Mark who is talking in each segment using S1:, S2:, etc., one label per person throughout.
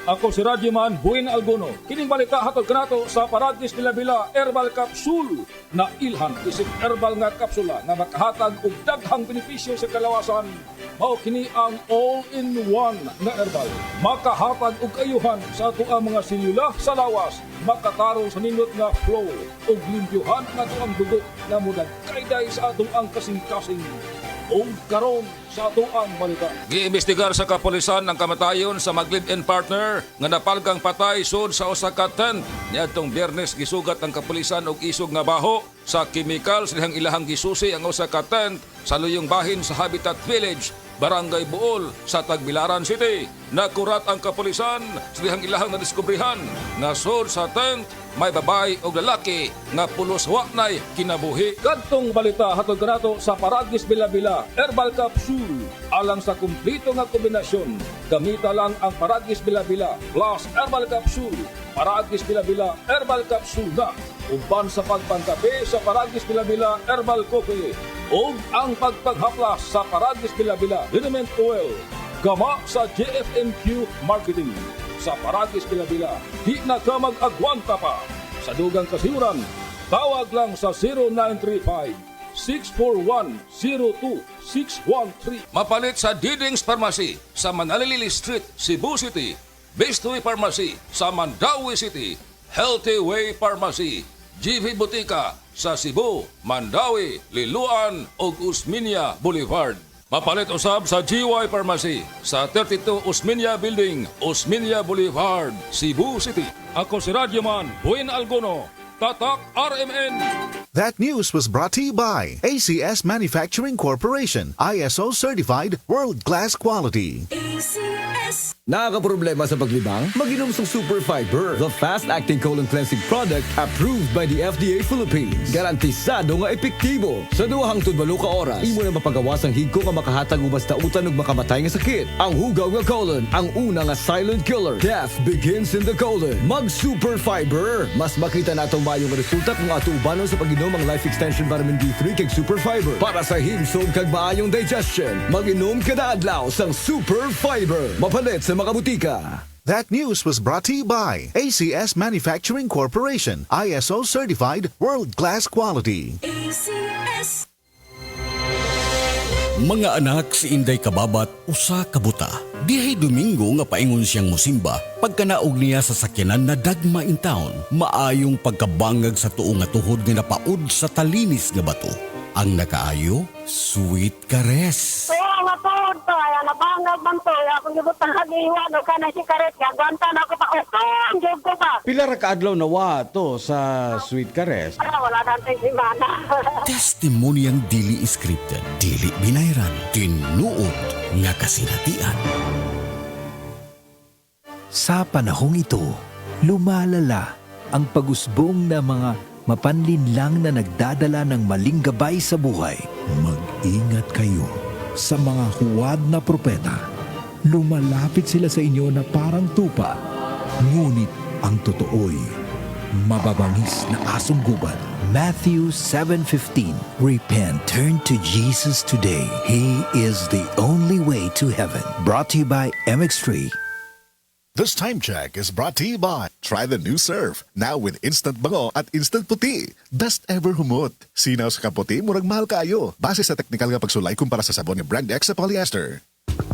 S1: Ako si Radyoman Buin Alguno. Kining balita hatod kanato sa Paragis Bila-Bila Herbal Capsule na ilhan isip herbal nga kapsula nga makahatag og daghang benepisyo sa kalawasan. Mao kini ang all-in-one nga herbal. Makahatag og ayuhan sa atuang mga selula sa lawas, makatarong sa nindot nga flow ug limpyuhan nga atuang dugo nga mudagkayday sa atuang kasing-kasing. O karon sa atuang balita. Giimbestigar sa kapulisan ang kamatayon sa mag-live-in partner nga napalgang patay sud sa usa ka tent. Niadtong Biyernes gisugat ang kapulisan og isog nga baho sa chemical sa dihang ilahang gisusi ang usa ka tent sa luyong bahin sa Habitat Village, Barangay Buol sa Tagbilaran City. Nakurat ang kapulisan sa dihang ilahang nadiskubrihan nga sud sa tent may babae o lalaki nga pulos waknay kinabuhi. Kadtong balita hatod kanato sa Paragis Bila-Bila Herbal Capsule. Alang sa kumplito nga kombinasyon, gamita lang ang Paragis Bila-Bila plus Herbal Capsule. Paragis Bila-Bila Herbal Capsule na uban sa pagpangkape sa Paragis Bila-Bila Herbal Coffee o ang pagpaghaplas sa Paragis Bila-Bila Liniment Oil. Gama sa JFNQ Marketing. Sa Paragis Bila-Bila, di na ka mag-agwanta pa. Sa dugang kasiuran, tawag lang sa 0935-641-02613. Mapalit sa Diding's Pharmacy sa Manalili Street, Cebu City. Bestway Pharmacy sa Mandawi City. Healthy Way Pharmacy, GV Butika sa Cebu, Mandawi, Liloan ug Usmeña Boulevard. Mapalit usab sa GY Pharmacy sa 32 Usmeña Building, Usmeña Boulevard, Cebu City. Ako si Radyoman Buin Alguno, Tatak RMN.
S2: That news was brought to you by ACS Manufacturing Corporation, ISO certified world-class quality.
S3: ACS.
S4: Nakakaproblema sa paglibang? Mag-inom sa Super Fiber, the fast-acting colon cleansing product approved by the FDA Philippines. Garantisado nga epektibo. Sa duhang tudbalo ka oras, imo na mapagawas ang higko nga makahatag ubas tautan ug makamatay nga sakit. Ang hugaw nga colon, ang una nga silent killer. Death begins in the colon. Mag-Super Fiber. Mas makita natong mayong resulta kung ato ubanon sa pag-inom ang Life Extension Vitamin D3 kag Super Fiber. Para sa himsog kag maayong digestion, mag-inom kada adlaw sang Super Fiber. Mapalit sa mga butika.
S2: That news was brought to you by ACS Manufacturing Corporation, ISO certified world-class quality.
S3: ACS.
S5: Mga anak, si Inday Kababat usa ka buta. Dihay Domingo nga paingon siyang musimba pagkanaog niya sa sakyanan na dagma in town. Maayong pagkabangag sa tuo nga tuhod nga napaud sa talinis nga bato. Ang nakaayo, sweet caress.
S6: Kaya nga po, ay nabangag man to. Akong gibutang hagiwan o ka na si Karet. Gagwanta na ako pa. Ukang, jog ko pa.
S7: Pila ra ka adlaw nawa to sa Sweet Caress.
S6: Wala natin si Mana.
S5: Testimonyang dili scripted, dili binayran, tinuod nga kasinatian.
S8: Sa panahong ito, lumalala ang pag-usbong na mga mapanlinlang na nagdadala ng maling gabay sa buhay. Mag-ingat kayo sa mga huwad na propeta. Lumalapit sila sa inyo na parang tupa, ngunit ang totoo'y mababangis na asong gubat. Matthew 7:15. Repent, turn to Jesus today. He is the only way to heaven. Brought to you by MX3.
S9: This time check is brought to you by Try the new Surf, now with instant bango at instant puti. Best ever humot. Sinaw sa kaputi, murag mahal kayo. Base sa technical nga pagsulay kumpara sa sabon ni Brand X sa polyester.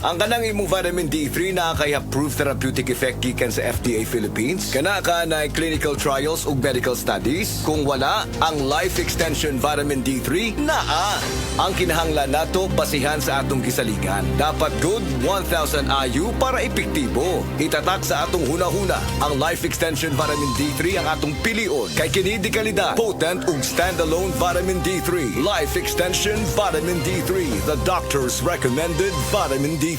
S4: Ang kanang imong vitamin D3 na kay approved therapeutic effect gikan sa FDA Philippines. Kana ka na clinical trials ug medical studies. Kung wala, ang Life Extension Vitamin D3 naa. Ang kinahanglan nato basihan sa atong gisaligan. Dapat good 1,000 IU para epektibo. Itatak sa atong hunahuna. Ang Life Extension Vitamin D3 ang atong pilion. Kay kini di kalidad, potent ug standalone Vitamin D3. Life Extension Vitamin D3, the doctor's recommended Vitamin D3.